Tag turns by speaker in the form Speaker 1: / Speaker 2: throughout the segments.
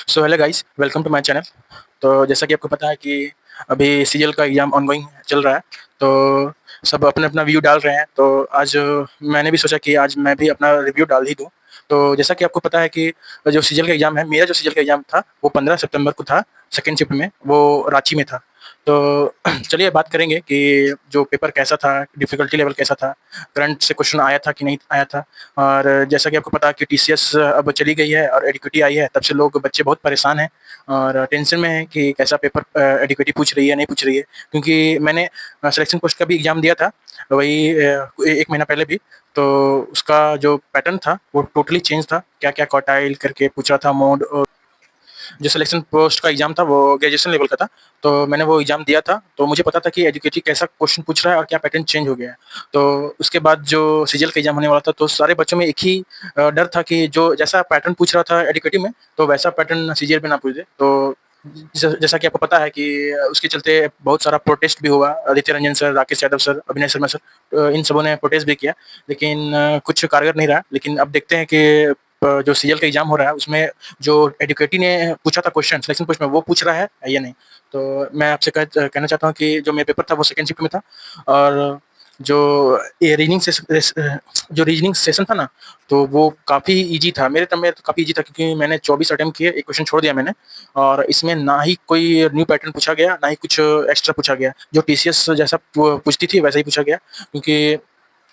Speaker 1: So hello guys, welcome to my channel. तो जैसा कि आपको पता है कि अभी सीजीएल का एग्ज़ाम ऑनगोइंग चल रहा है, तो सब अपना-अपना व्यू डाल रहे हैं। तो आज मैंने भी सोचा कि आज मैं भी अपना रिव्यू डाल ही दूँ। तो जैसा कि आपको पता है कि जो सीजीएल का एग्ज़ाम है, मेरा जो सीजीएल का एग्ज़ाम था, वो 15 सितंबर को था, सेकंड शिफ्ट में, वो रांची में था। तो चलिए बात करेंगे कि जो पेपर कैसा था, डिफ़िकल्टी लेवल कैसा था, करंट से क्वेश्चन आया था कि नहीं आया था। और जैसा कि आपको पता है कि टीसीएस अब चली गई है और एडीक्यूटी आई है, तब से लोग बच्चे बहुत परेशान हैं और टेंशन में हैं कि कैसा पेपर एडीक्यूटी पूछ रही है, नहीं पूछ रही है। क्योंकि मैंने सिलेक्शन पोस्ट का भी एग्ज़ाम दिया था, वही 1 महीना पहले भी। तो उसका जो पैटर्न था, वो टोटली चेंज था। क्या-क्या क्वार्टाइल करके पूछ रहा था मोड। और जो सिलेक्शन पोस्ट का एग्ज़ाम था वो ग्रेजुएशन लेवल का था, तो मैंने वो एग्ज़ाम दिया था, तो मुझे पता था कि एडुकेटी कैसा क्वेश्चन पूछ रहा है और क्या पैटर्न चेंज हो गया है। तो उसके बाद जो सीजीएल का एग्ज़ाम होने वाला था, तो सारे बच्चों में एक ही डर था कि जो जैसा पैटर्न पूछ रहा था एडुकेटी में, तो वैसा पैटर्न सीजीएल में ना पूछ दे। तो जैसा कि आपको पता है कि उसके चलते बहुत सारा प्रोटेस्ट भी हुआ। आदित्य रंजन सर, राकेश यादव सर, अभिनय शर्मा सर, इन सबों ने प्रोटेस्ट भी किया, लेकिन कुछ कारगर नहीं रहा। लेकिन अब देखते हैं कि जो सीजीएल का एग्ज़ाम हो रहा है, उसमें जो एडुकेटी ने पूछा था क्वेश्चन सिलेक्शन पोस्ट में, वो पूछ रहा है या नहीं। तो मैं आपसे कहना चाहता हूँ कि जो मेरा पेपर था वो सेकंड शिफ्ट में था। और जो ये जो रीजनिंग सेशन था ना, तो वो काफ़ी ईज़ी था। मेरे टर्म में तो काफ़ी ईज़ी था, क्योंकि मैंने 24 अटेम्प्ट किए, एक क्वेश्चन छोड़ दिया मैंने। और इसमें ना ही कोई न्यू पैटर्न पूछा गया, ना ही कुछ एक्स्ट्रा पूछा गया। जो टीसीएस जैसा पूछती थी वैसा ही पूछा गया, क्योंकि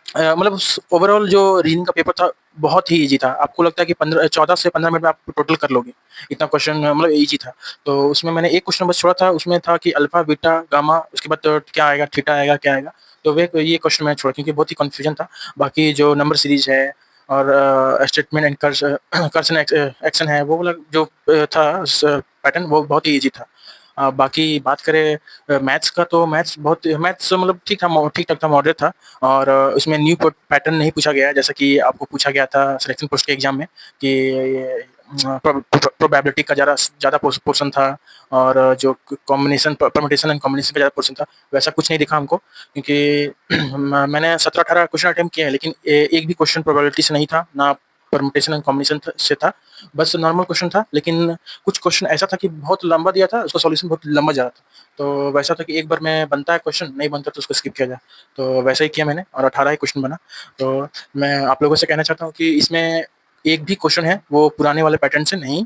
Speaker 1: मतलब स ओवरऑल जो रीजनिंग का पेपर था, बहुत ही ईज़ी था। आपको लगता है कि 15 14 से 15 मिनट में आप टोटल कर लोगे। इतना क्वेश्चन मतलब ईज़ी था। तो उसमें मैंने एक क्वेश्चन बस छोड़ा था, उसमें था कि अल्फ़ा, बीटा, गामा, उसके बाद क्या आएगा, थीटा आएगा, क्या आएगा? तो वे ये क्वेश्चन मैंने छोड़ा, क्योंकि बहुत ही कन्फ्यूजन था। बाकी जो नंबर सीरीज़ है और statement and curse and action है, वो वाला जो था पैटर्न, वो बहुत ही ईज़ी था। बाकी बात करें मैथ्स का, तो मैथ्स मतलब ठीक-ठाक था, मॉडरेट था। और उसमें न्यू प पैटर्न नहीं पूछा गया है, जैसा कि आपको पूछा गया था सिलेक्शन पोस्ट के एग्ज़ाम में कि ये प्रोबेबिलिटी का ज़्यादा पोर्शन था। और जो कॉम्बिनेशन परम्यूटेशन एंड कॉम्बिनेशन का ज़्यादा पोर्शन था, वैसा कुछ नहीं दिखा हमको, क्योंकि मैंने 17-18 क्वेश्चन अटेम्प्ट किए हैं, लेकिन एक भी क्वेश्चन प्रोबेबिलिटी से नहीं था, ना परम्यूटेशन एंड कॉम्बिनेशन से था। बस नॉर्मल क्वेश्चन था, लेकिन कुछ क्वेश्चन ऐसा था कि बहुत लंबा दिया था, उसका सॉल्यूशन बहुत लंबा जा रहा था। तो वैसा था कि एक बार में बनता है क्वेश्चन, नहीं बनता तो उसको स्किप किया जाए। तो वैसा ही किया मैंने, और 18 ही क्वेश्चन बना। तो मैं आप लोगों से कहना चाहता हूँ कि इसमें एक भी क्वेश्चन है वो पुराने वाले पैटर्न से नहीं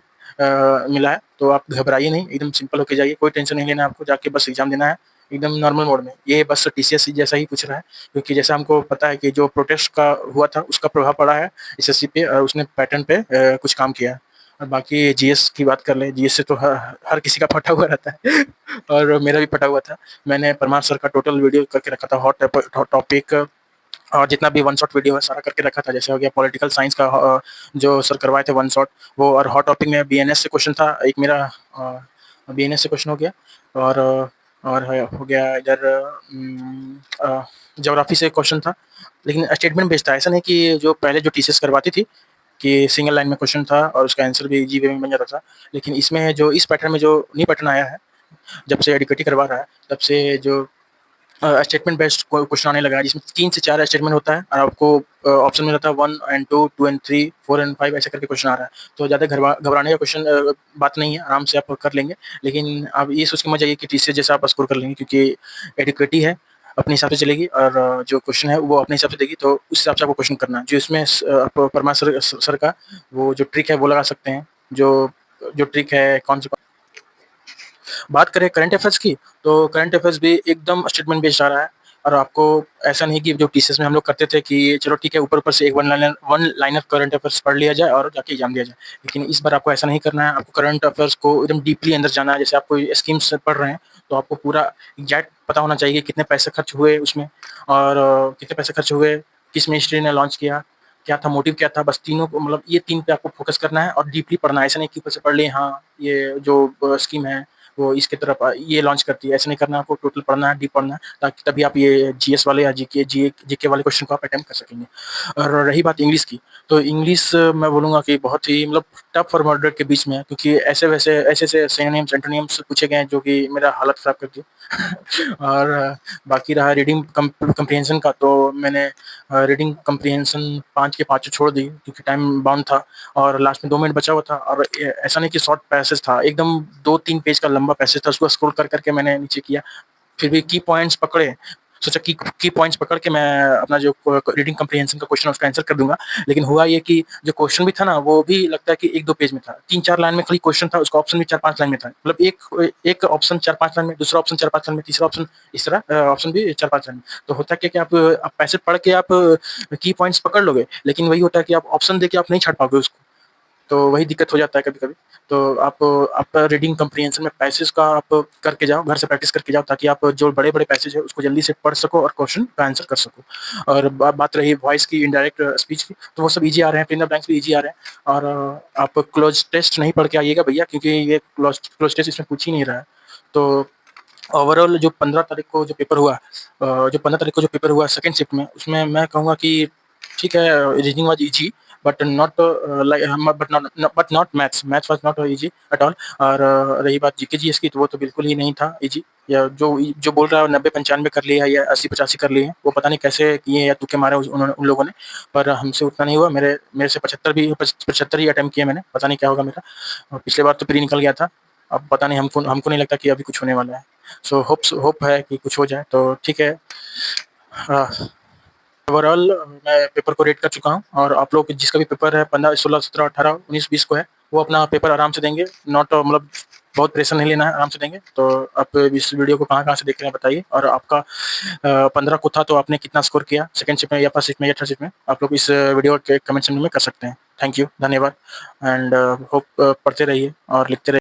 Speaker 1: मिला है। तो आप घबराइए नहीं, एकदम सिंपल होके जाइए, कोई टेंशन नहीं लेना है आपको, जाके बस एग्ज़ाम देना है, एकदम नॉर्मल मोड में। ये बस टीसीएस जैसा ही पूछ रहा है, क्योंकि जैसा हमको पता है कि जो प्रोटेस्ट का हुआ था, उसका प्रभाव पड़ा है एसएससी पे, और उसने पैटर्न पे कुछ काम किया है। और बाकी जीएस की बात कर लें, जीएस से तो हर हर किसी का फटा हुआ रहता है और मेरा भी फटा हुआ था। मैंने परमार सर का टोटल वीडियो करके रखा था, हॉट टॉपिक, और जितना भी वन शॉट वीडियो है सारा करके रखा था। जैसे हो गया पॉलिटिकल साइंस का, जो सर करवाए थे वन शॉट, वो। और हॉट टॉपिक में बीएनएस से क्वेश्चन था एक मेरा, बीएनएस से क्वेश्चन हो गया। और हो गया इधर ज्योग्राफी से क्वेश्चन था, लेकिन स्टेटमेंट बेस्ड था। ऐसा नहीं कि जो पहले जो टीसीएस करवाती थी कि सिंगल लाइन में क्वेश्चन था और उसका आंसर भी इजी वे में बन जाता था। लेकिन इसमें जो इस पैटर्न में जो न्यू पैटर्न आया है, जब से एडुकेटी करवा रहा है, तब से जो स्टेटमेंट बेस्ड क्वेश्चन आने लगा है, जिसमें 3 से 4 स्टेटमेंट होता है, और आपको ऑप्शन में रहता है 1 एंड 2, 2 एंड 3, 4 एंड 5, ऐसे करके क्वेश्चन आ रहा है। तो ज़्यादा घबराने का क्वेश्चन बात नहीं है, आराम से आप कर लेंगे। लेकिन आप ये सोच के मत जाइए कि टीसीएस जैसा आप स्कोर कर लेंगे, क्योंकि एडुकेटी है, अपने हिसाब से चलेगी, और जो क्वेश्चन है वो अपने हिसाब से देगी, तो उस हिसाब से आपको क्वेश्चन करना है। जो इसमें परमा सर का वो जो ट्रिक है वो लगा सकते हैं। जो जो ट्रिक है कौन सी बात करें करंट अफेयर्स की, तो करंट अफेयर्स भी एकदम स्टेटमेंट बेस्ड आ रहा है। और आपको ऐसा नहीं कि जो टीसीएस में हम लोग करते थे कि चलो ठीक है, ऊपर-ऊपर से एक वन लाइनर करंट अफेयर्स पढ़ लिया जाए और जाके एग्ज़ाम दिया जाए। लेकिन इस बार आपको ऐसा नहीं करना है, आपको करंट अफेयर्स को एकदम डीपली अंदर जाना है। जैसे आप कोई स्कीम्स पढ़ रहे हैं, तो आपको पूरा एग्ज़ैक्ट पता होना चाहिए कितने पैसे खर्च हुए उसमें, और कितने पैसे खर्च हुए, किस मिनिस्ट्री ने लॉन्च किया, क्या था, मोटिव क्या था, बस तीनों को, मतलब ये 3 पे आपको फ़ोकस करना है और डीपली पढ़ना है। ऐसा नहीं कि ऊपर से पढ़ लिए, हाँ, ये जो स्कीम है वो इसकी तरफ ये लॉन्च करती है, ऐसा नहीं करना है, आपको टोटल पढ़ना है, डीप पढ़ना है, ताकि तभी आप ये जीएस वाले या जीके वाले क्वेश्चन को आप अटेम्प्ट कर सकेंगे। और रही बात इंग्लिश की, तो इंग्लिश मैं बोलूँगा कि बहुत ही मतलब टफ और मॉडरेट के बीच में है, क्योंकि ऐसे सिनोनिम्स एंटोनिम्स पूछे गए हैं जो कि मेरा हालत ख़राब कर दिया। और बाकी रहा रीडिंग कम्प्रिहेंशन का, तो मैंने रीडिंग कम्प्रिहेंशन 5 के पाँचों छोड़ दी क्योंकि टाइम बाउंड था और लास्ट में 2 मिनट बचा हुआ था। और ऐसा नहीं कि शॉर्ट पैसेज था, एकदम 2-3 पेज का लंबा पैसेज था, उसको स्क्रॉल कर करके मैंने नीचे किया। फिर भी की पॉइंट्स पकड़े, सोचा की पॉइंट्स पकड़ के मैं अपना जो रीडिंग कम्प्रिहेंशन का क्वेश्चन है उसका आंसर कर दूंगा। लेकिन हुआ ये कि जो क्वेश्चन भी था ना, वो भी लगता है कि 1-2 पेज में था, 3-4 लाइन में खाली क्वेश्चन था, उसका ऑप्शन भी 4-5 लाइन में था। मतलब एक ऑप्शन 4-5 लाइन में, दूसरा ऑप्शन 4-5 लाइन में, तीसरा ऑप्शन इस तरह ऑप्शन भी 4-5 लाइन में। तो होता क्या कि आप पैसेज पढ़ के आप की पॉइंट्स पकड़ लोगे, लेकिन वही होता है कि आप ऑप्शन देके आप नहीं छाँट पाओगे उसको। तो वही दिक्कत हो जाता है कभी-कभी। तो आप रीडिंग कम्प्रिहेंशन में पैसेज का आप करके जाओ, घर से प्रैक्टिस करके जाओ, ताकि आप जो बड़े-बड़े पैसेज है उसको जल्दी से पढ़ सको और क्वेश्चन का आंसर कर सको। और बात रही वॉइस की, इनडायरेक्ट स्पीच की, तो वो सब ईज़ी आ रहे हैं, फिंगर ब्लैंक्स भी ईज़ी आ रहे हैं। और आप क्लोज़ टेस्ट नहीं पढ़ के आइएगा भैया, क्योंकि ये क्लोज़ टेस्ट इसमें पूछ ही नहीं रहा है। तो ओवरऑल जो 15 तारीख को जो पेपर हुआ, सेकंड शिफ्ट में, उसमें मैं कहूँगा कि ठीक है, reasoning was easy, but not but not maths. Maths was not easy at all. और रही बात जीके जीएस की, तो वो तो बिल्कुल ही नहीं था ईज़ी। या जो बोल रहा है 90-95 कर लिया है या 80-85 कर लिए हैं, वो पता नहीं कैसे किए या तुक्के मारे उन लोगों ने। पर हमसे उतना नहीं हुआ। मेरे मेरे से 75 ही अटेम्प्ट किए मैंने, पता नहीं क्या होगा मेरा। और पिछले बार तो प्री निकल गया था। अब पता नहीं, हमको हमको नहीं लगता कि अभी कुछ होने वाला है। सो होप है कि कुछ हो जाए तो ठीक है। ओवरऑल मैं पेपर को रेट कर चुका हूँ, और आप लोग जिसका भी पेपर है 15, 16, 17, 18, 19, 20 को है, वो अपना पेपर आराम से देंगे। नॉट मतलब बहुत प्रेशर नहीं लेना है, आराम से देंगे। तो आप इस वीडियो को कहाँ-कहाँ से देख रहे हैं बताइए, और आपका 15 को था तो आपने कितना स्कोर किया सेकंड शिफ्ट में या फर्स्ट शिफ्ट में या थर्ड शिफ्ट में, आप लोग इस वीडियो के कमेंट सेक्शन में कर सकते हैं। थैंक यू, धन्यवाद। एंड होप पढ़ते रहिए और लिखते रहिए।